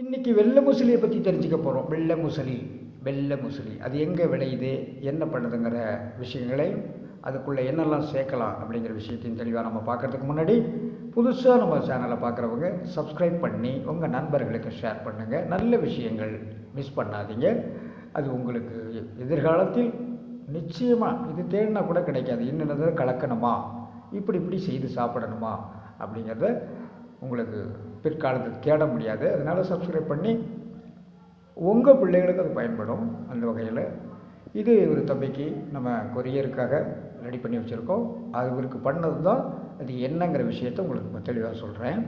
இன்றைக்கி வெள்ளை முசலியை பற்றி தெரிஞ்சுக்க போகிறோம். வெள்ளை முசலி அது எங்கே விளையுது, என்ன பண்ணுதுங்கிற விஷயங்களை, அதுக்குள்ளே என்னெல்லாம் சேர்க்கலாம் அப்படிங்கிற விஷயத்தையும் தெளிவாக நம்ம பார்க்குறதுக்கு முன்னாடி புதுசாக நம்ம சேனலை பார்க்குறவங்க சப்ஸ்கிரைப் பண்ணி உங்கள் நண்பர்களுக்கு ஷேர் பண்ணுங்கள். நல்ல விஷயங்கள் மிஸ் பண்ணாதீங்க. அது உங்களுக்கு எதிர்காலத்தில் நிச்சயமாக இது தேடினா கூட கிடைக்காது. என்னென்னதை கலக்கணுமா, இப்படி செய்து சாப்பிடணுமா அப்படிங்கிறத உங்களுக்கு பிற்காலத்தில் தேட முடியாது. அதனால் சப்ஸ்கிரைப் பண்ணி உங்கள் பிள்ளைகளுக்கு அது பயன்படும். அந்த வகையில் இது ஒரு தம்பிக்கு நம்ம கொரியருக்காக ரெடி பண்ணி வச்சுருக்கோம். அவருக்கு பண்ணது தான் அது என்னங்கிற விஷயத்தை உங்களுக்கு இப்போ தெளிவாக சொல்கிறேன்.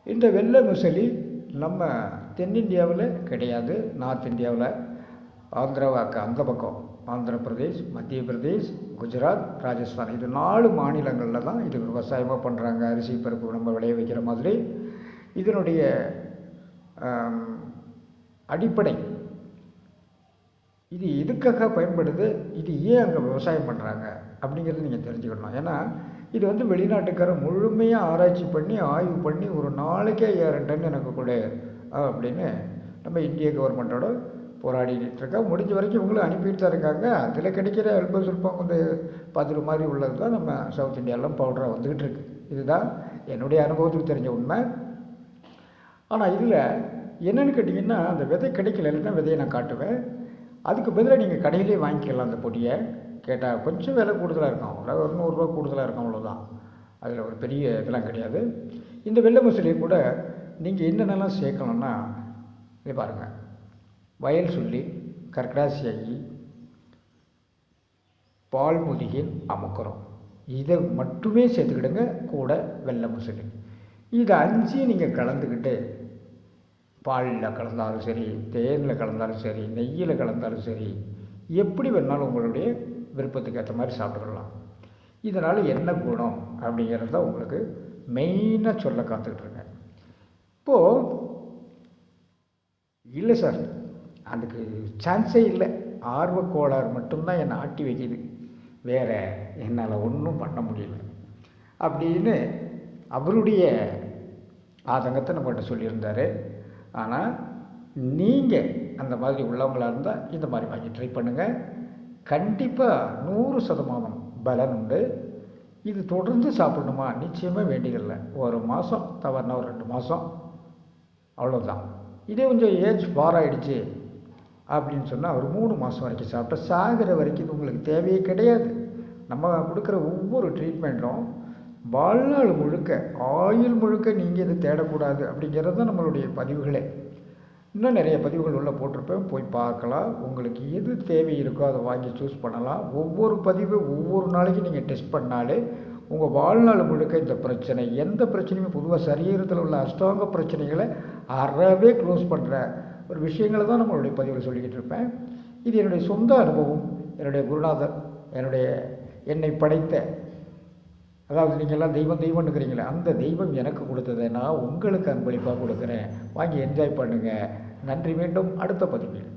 இந்த வெள்ளை முசலி நம்ம தென்னிந்தியாவில் கிடையாது. நார்த் இந்தியாவில் ஆந்திராவாக்கு அந்த பக்கம் ஆந்திர பிரதேஷ், மத்திய பிரதேஷ், குஜராத், ராஜஸ்தான் இது 4 மாநிலங்களில் தான் இது விவசாயமாக பண்ணுறாங்க. அரிசி பருப்பு நம்ம விளைய வைக்கிற மாதிரி இதனுடைய அடிப்படை இது எதுக்காக பயன்படுது, இது ஏன் அங்கே விவசாயம் பண்ணுறாங்க அப்படிங்கிறது நீங்கள் தெரிஞ்சுக்கணும். ஏன்னா இது வெளிநாட்டுக்கார முழுமையாக ஆராய்ச்சி பண்ணி ஆய்வு பண்ணி ஒரு நாளைக்கே 1000 டன் எனக்கு கொடு அப்படின்னு நம்ம இந்திய கவர்மெண்ட்டோட போராடிட்டு இருக்கா. முடிஞ்ச வரைக்கும் இவங்களும் அனுப்பிட்டு தான் இருக்காங்க. அதில் கிடைக்கிற அல்ப சுல்பம் பதில் மாதிரி உள்ளது தான் நம்ம சவுத் இந்தியாவிலாம் பவுடராக வந்துக்கிட்டு இருக்குது. இதுதான் என்னுடைய அனுபவத்துக்கு தெரிஞ்ச உண்மை. ஆனால் இதில் என்னென்னு கேட்டிங்கன்னா, அந்த விதை கிடைக்கல, இல்லைன்னா விதையை நான் காட்டுவேன். அதுக்கு பதிலாக நீங்கள் கடையிலே வாங்கிக்கலாம். அந்த பொடியை கேட்டால் கொஞ்சம் விலை கூடுதலாக இருக்கும், ஒரு 100 ரூபா கூடுதலாக இருக்கும், அவ்வளோதான். அதில் ஒரு பெரிய இதெல்லாம் கிடையாது. இந்த வெள்ளை முசலியை கூட நீங்கள் என்னென்னலாம் சேர்க்கணுன்னா, இதை பாருங்கள், வயல் சொல்லி, கற்கடாசி ஐ, பால் முதிகின் அமுக்குறோம், இதை மட்டுமே சேர்த்துக்கிடுங்க. கூட வெள்ளை முசலி இதை 5 நீங்கள் கலந்துக்கிட்டு பாலில் கலந்தாலும் சரி, தேனில் கலந்தாலும் சரி, நெய்யில் கலந்தாலும் சரி, எப்படி வேணாலும் உங்களுடைய விருப்பத்துக்கு ஏற்ற மாதிரி சாப்பிட்டுக்கலாம். இதனால் என்ன குணம் அப்படிங்கிறது தான் உங்களுக்கு மெயினாக சொல்ல காத்துக்கிட்டுருக்கேன். இப்போது இல்லை சார், அதுக்கு சான்ஸே இல்லை, ஆர்வக்கோளாறு மட்டும்தான் என்னை ஆட்டி வைக்கிது, வேறு என்னால் ஒன்றும் பண்ண முடியல அப்படின்னு அவருடைய ஆதங்கத்தை நம்மகிட்ட சொல்லியிருந்தார். ஆனால் நீங்கள் அந்த மாதிரி உள்ளவங்களாக இருந்தால் இந்த மாதிரி வாங்கி ட்ரை பண்ணுங்கள். கண்டிப்பாக 100% பலன் உண்டு. இது தொடர்ந்து சாப்பிடணுமா, நிச்சயமாக வேண்டியதில்லை. ஒரு மாதம் தவறுனா ஒரு 2 மாதம், அவ்வளோதான். இதே கொஞ்சம் ஏஜ் பாராயிடுச்சு அப்படின்னு சொன்னால் ஒரு 3 மாதம் வரைக்கும் சாப்பிட்டா சாகிற வரைக்கும் இது உங்களுக்கு தேவையே கிடையாது. நம்ம கொடுக்குற ஒவ்வொரு ட்ரீட்மெண்ட்டும் வாழ்நாள் முழுக்க, ஆயுள் முழுக்க நீங்கள் இதை தேடக்கூடாது அப்படிங்கிறது தான் நம்மளுடைய பதிவுகளே. இன்னும் நிறைய பதிவுகள் உள்ள போட்டிருப்பேன், போய் பார்க்கலாம். உங்களுக்கு எது தேவை இருக்கோ அதை வாங்கி சூஸ் பண்ணலாம். ஒவ்வொரு பதிவு ஒவ்வொரு நாளைக்கு நீங்கள் டெஸ்ட் பண்ணாலே உங்கள் வாழ்நாள் முழுக்க இந்த பிரச்சனை, எந்த பிரச்சனையுமே, பொதுவாக சரீரத்தில் உள்ள அஷ்டாங்க பிரச்சனைகளை அறவே க்ளோஸ் பண்ணுற ஒரு விஷயங்களை தான் நம்மளுடைய பதிவில் சொல்லிக்கிட்டு இருப்பேன். இது என்னுடைய சொந்த அனுபவம். என்னுடைய குருநாதர், என்னை படைத்த, அதாவது நீங்கள்லாம் தெய்வம்னுக்கிறீங்களே, அந்த தெய்வம் எனக்கு கொடுத்ததை நான் உங்களுக்கு அன்பளிப்பாக கொடுக்குறேன். வாங்கி என்ஜாய் பண்ணுங்கள். நன்றி. மீண்டும் அடுத்த பதிவில்.